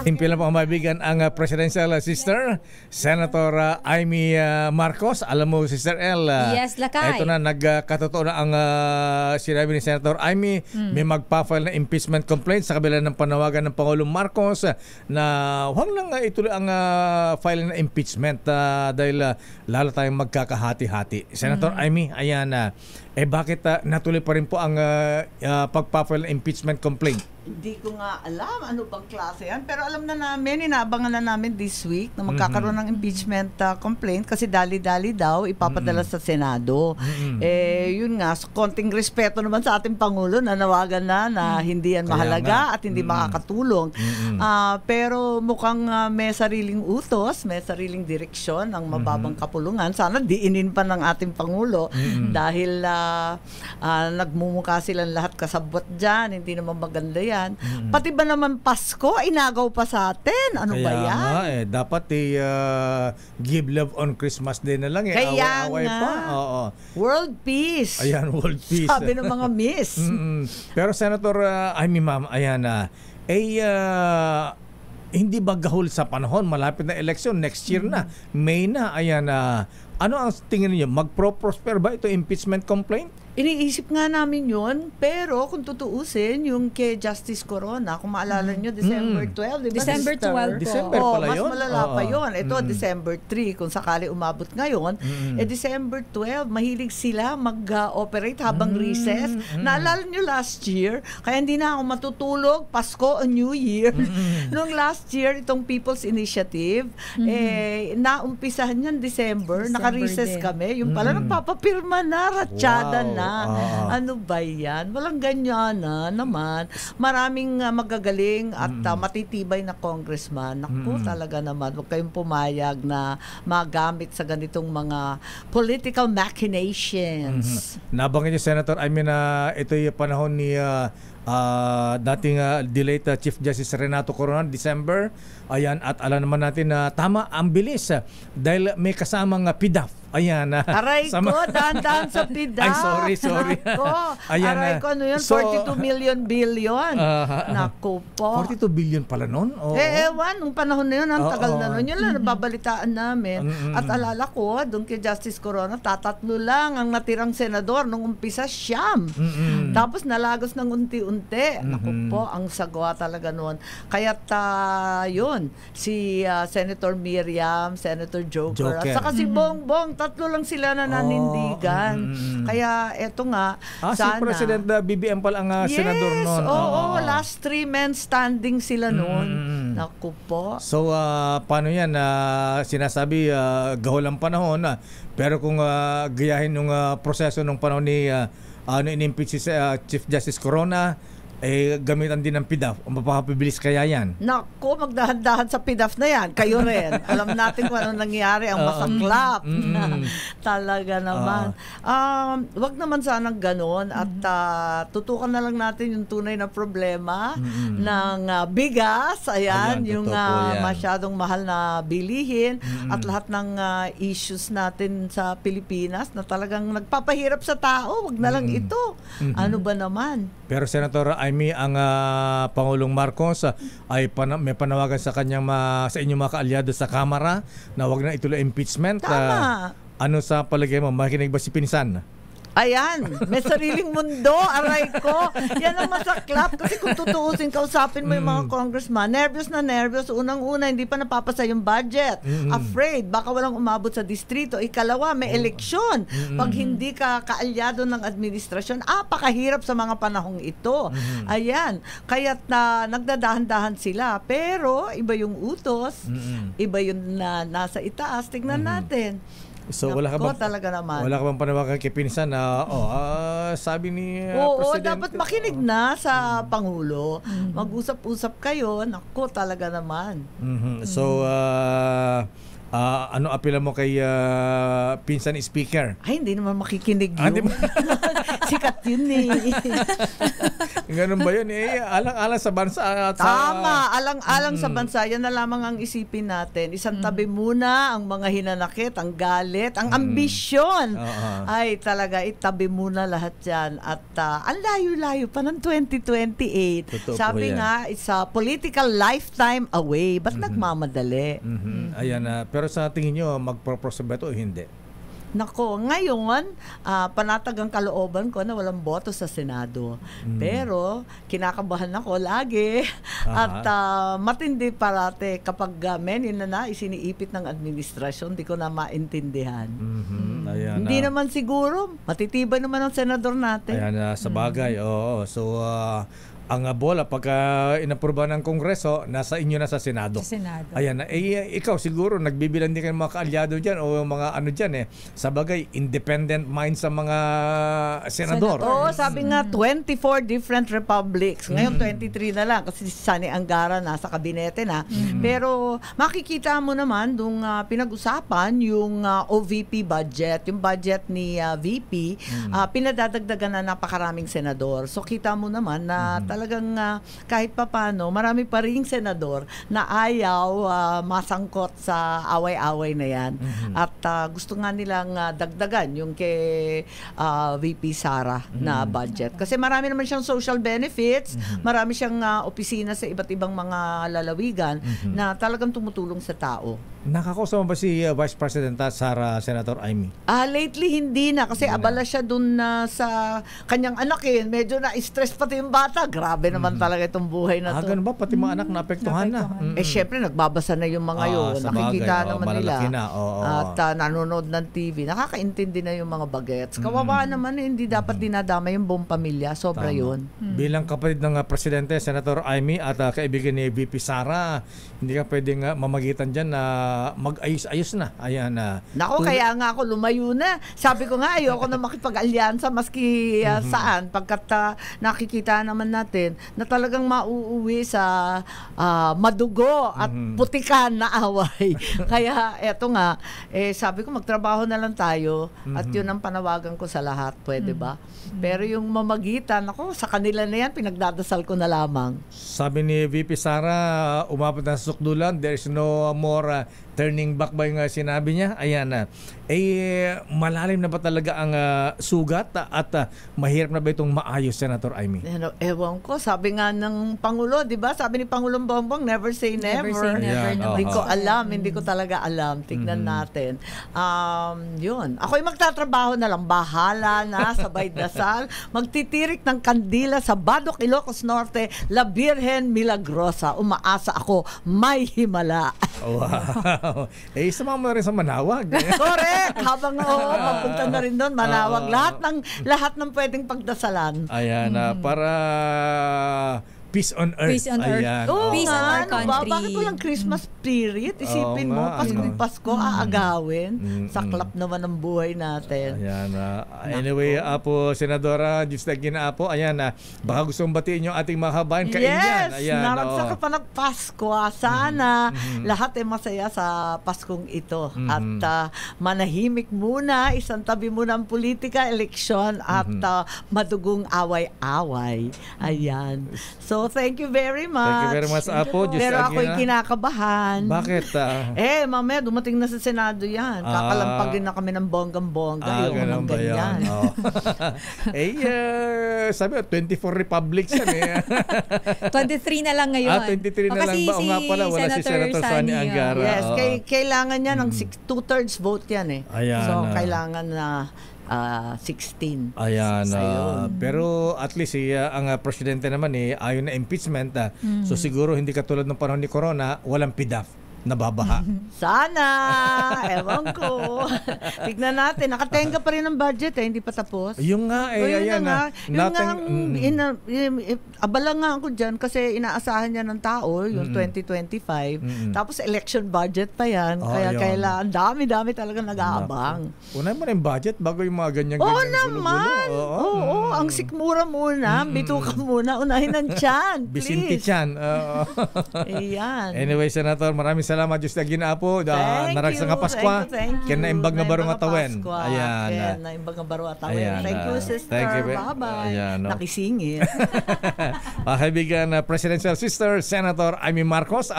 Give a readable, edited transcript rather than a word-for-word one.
Impilan po kaibigan ang presidential sister, Senator Amy Marcos. Alam mo, Sister El, yes, lakay. ito na, nagkatotoo na ang sinabi ni Senator Amy. May magpa-file na impeachment complaint sa kabila ng panawagan ng Pangulong Marcos na huwag lang ituloy ang file na impeachment dahil lalo tayong magkakahati-hati. Senator Amy, ayan, bakit natuloy pa rin po ang pagpa-file na impeachment complaint? Hindi ko nga alam ano bang klase yan. Pero alam na namin, inaabangan na namin this week na magkakaroon ng impeachment complaint kasi dali-dali daw ipapadala sa Senado. Yun nga, konting respeto naman sa ating Pangulo na nawagan na hindi yan mahalaga at hindi makakatulong. Pero mukhang may sariling utos, may sariling direksyon ng mababang kapulungan. Sana diinin pa ng ating Pangulo dahil nagmumukha silang lahat kasabot dyan. Hindi naman maganda yan. Pati ba naman Pasko, inagaw pa sa atin? Ano kaya ba yan? Nga, dapat give love on Christmas Day na lang. Kaya away nga. Pa. Oo. World peace. Ayan, world peace. Sabi ng mga miss. Pero Senator Amy, ma'am, ayan hindi ba gahol sa panahon? Malapit na eleksyon, next year na, May na, ayan ano ang tingin niyo? Magpro-prosper ba ito impeachment complaint? Iniisip nga namin yun, pero kung tutuusin, yung kay Justice Corona, kung maalala nyo, December 12, di ba? December 12 po. December pala mas yun? malala pa yun. Ito, December 3, kung sakali umabot ngayon. December 12, mahilig sila mag-operate habang recess. Naalala nyo last year, kaya hindi na ako matutulog, Pasko o New Year. Noong last year, itong People's Initiative, naumpisahan yan December naka-recess kami. Yung pala, nagpapapirma na, ratsyada na. Ano ba yan? Walang ganyan naman. Maraming magagaling at matitibay na congressman. Naku, talaga naman. Huwag kayong pumayag na magamit sa ganitong mga political machinations. Nabanggit niyo, Senator, I mean, ito yung panahon ni dating delayed Chief Justice Renato Corona, December. Ayan, at alam naman natin na tama, ang bilis dahil may kasamang PDAF. Ayan. Aray ko, dahan-dahan sa PDAF. Ay, sorry. Ayan, aray ko, ano yun? 42 million billion. Naku po. 42 billion pala nun? Ewan, nung panahon na yun, ang tagal na nun. Yun lang, nababalitaan namin. At alala ko, doon kay Justice Corona, tatatlo lang ang natirang senador nung umpisa, siyam. Tapos nalagos ng unti-unti. Naku po, ang sagwa talaga noon. Kaya't yun, si Senator Miriam, Senator Joker, at saka si Bongbong, tatlo lang sila na nanindigan. Kaya eto nga, sana. Si President BBM pala ang senador noon. Oo, last 3 men standing sila noon. Naku po. So, paano yan? Sinasabi, gahol ang panahon. Pero kung gayahin ng proseso ng panahon ni in-impeach si Chief Justice Corona, gamitan din ng PDAF. Mapapabilis kaya yan? Naku, magdahan-dahan sa PDAF na yan. Kayo rin. Alam natin kung ano nangyari. Ang masaklap. Talaga naman. Wag naman sanang ganon. At tutukan na lang natin yung tunay na problema ng bigas. Ayan, yung masyadong mahal na bilihin. At lahat ng issues natin sa Pilipinas na talagang nagpapahirap sa tao. Wag na lang ito. Ano ba naman? Pero Senator Amy, ang Pangulong Marcos ay may panawagan sa kanyang sa inyong mga kaalyado sa Kamara na wag na ituloy impeachment. Tama. Ano sa palagay mo? Makinig ba si Pinsan? Ayan, may sariling mundo, aray ko. Yan ang masaklap. Kasi kung tutuusin, kausapin mo yung mga congressman, nervous na nervous. Unang-una, hindi pa napapasa yung budget. Afraid, baka walang umabot sa distrito. Ikalawa, may eleksyon. Pag hindi ka kaalyado ng administrasyon, pakahirap sa mga panahong ito. Ayan, kaya't nagdadahan-dahan sila. Pero, iba yung utos, iba yung nasa itaas. Tignan natin. So wala ka bang talaga naman. Wala ka bang panawagan kay Pinsan na sabi ni Presidente, dapat makinig na sa Pangulo. Mag-usap-usap kayo. Nako, talaga naman. So Ano apela mo kay pinsan speaker? Ay, hindi naman makikinig Ah, di yun. Sikat yun eh. Ganun ba yun? Alang-alang sa bansa at Tama, alang-alang sa bansa. Yan na lamang ang isipin natin. Isang tabi muna ang mga hinanakit, ang galit, ang ambisyon. Ay, talaga, itabi muna lahat yan. At ang layo-layo pa ng 2028. Totoo po Sabi yan. nga, it's a political lifetime away. Ba't nagmamadali? Ayan, pero sa tingin nyo, magpo-prosper ba ito o hindi? Nako, ngayon, panatag ang kalooban ko na walang boto sa Senado. Pero, kinakabahan ako lagi. At matindi parate kapag menin na isiniipit ng administrasyon, di ko na maintindihan. Ayan, Hindi naman siguro. Matitibay naman ang senador natin. ayan, sa bagay, oo. So, ang bola pagka inapruba ng Kongreso, nasa inyo na sa Senado. Sa Senado. Ayan, ikaw siguro nagbibilan din kayo ng mga kaalyado diyan o mga ano diyan Sa bagay, independent mind sa mga senador. Oo, sabi nga 24 different republics. Ngayon 23 na lang kasi si Sani Angara nasa kabinete na. Pero makikita mo naman nung pinag-usapan yung OVP budget, yung budget ni VP, pinadadagdagan na napakaraming senador. So kita mo naman na talagang kahit papano, marami pa ring senador na ayaw masangkot sa away-away na yan. At gusto nga nilang dagdagan yung kay VP Sara na budget. Kasi marami naman siyang social benefits, marami siyang opisina sa iba't ibang mga lalawigan na talagang tumutulong sa tao. Nakakausap mo ba si Vice President Sara, Senator Amy? Lately hindi na kasi abala siya dun sa kanyang anak medyo na-stress pati yung bata. Grabe naman talaga itong buhay na to. Ganun ba? Pati mga anak naapektuhan na. Syempre nagbabasa na yung mga yun. Sa Nakikita bagay, naman nila. malalaki na, At nanonood ng TV. Nakakaintindi na yung mga bagets. Kawawa naman hindi dapat dinadama yung buong pamilya. Sobra yun. Bilang kapatid ng Presidente, Senator Amy at kaibigan ni VP Sara, hindi ka pwedeng mamagitan dyan na mag-ayos-ayos na. Ayan na. Nako, kaya nga ako lumayo na. Sabi ko nga, ayoko na makipag-alyansa maski saan. Pagkat nakikita naman natin na talagang mauuwi sa madugo at putikan na away. Kaya eto nga, sabi ko magtrabaho na lang tayo at yun ang panawagan ko sa lahat. Pwede ba? Pero yung mamagitan, ako, sa kanila na yan, pinagdadasal ko na lamang. Sabi ni VP Sara, umabot na sa sukdulan, there is no more turning back ba yung sinabi niya? Ayan na. Malalim na ba talaga ang sugat at mahirap na ba itong maayos, Senator Amy? Ewan ko, sabi nga ng Pangulo, di ba? Sabi ni Pangulong Bongbong, never say never. Never say never. Ayan, Hindi ko alam, hindi ko talaga alam. Tignan natin. Yun. Ako'y magtatrabaho na lang. Bahala na, sabay dasal. Magtitirik ng kandila sa Badok, Ilocos Norte, La Virgen Milagrosa. Umaasa ako, may himala. Wow. Sumama mo na rin sa Manawag. Correct! Habang mapunta na rin doon, Manawag. Lahat ng pwedeng pagdasalan. Ayan, para peace on earth. Peace on earth. Ayan. Oo Peace nga, on our country. Bakit walang Christmas spirit? Isipin Oo mo, nga, Pasko aagawin. Saklap naman ang buhay natin. Ayan. Anyway, Apo, Senadora, Diyos na ginaapo. Ayan, baka gusto mong batiin yung ating mga kabayan. Yes! Ayan, Naragsa ka pa ng Pasko. Sana lahat ay masaya sa Paskong ito. At manahimik muna, isang tabi muna ang politika, eleksyon, at madugong away-away. Ayan. So, thank you very much. Thank you very much, Apo. Diyos Pero na ako'y gina- kinakabahan. Bakit? Mamaya dumating na sa Senado yan. Kakalampagin na kami ng bonggang-bongga. Ayoko Ganun ng ba ganyan. yan? Oh. Sabi, 24 republics yan 23 na lang ngayon. 23 na lang ba? O nga pala, wala si Senator Sani Angara. Yes, Oo. kailangan niya ng 2/3 vote yan Ayan, So, kailangan na 16. Ayan. Ayun. Pero at least ang presidente naman ayon na impeachment. So siguro hindi katulad ng panahon ni Corona, walang PDAF. Nababaha. Sana! Ewan ko. Tignan natin. Nakatenga pa rin ang budget hindi pa tapos. Yung nga So, yun ayan na nga. Yun nga ang abala nga ako dyan kasi inaasahan niya ng tao yung 2025. Tapos election budget pa yan. Kaya yun. kailangan, dami talaga nag-aabang. Unahin mo na yung budget bago yung mga ganyan Oo gulo-gulo. naman! Oo, ang sikmura muna, bituka muna, unahin ng tiyan. Bisinti Please. Chan. Ayan. Anyway, Senator, maraming salamat Diyos na ginapo. Thank Narag sa you, nga Paskwa. thank you. Ken naimbag nga baro nga Naimbag tawen. Paskwa. Ayan. Ken naimbag nga baro nga tawen. Ayan, Thank you, sister. thank you. Bye-bye. Ayan, no. Nakisingit. Kaibigan, Presidential Sister, Senator Amy Marcos.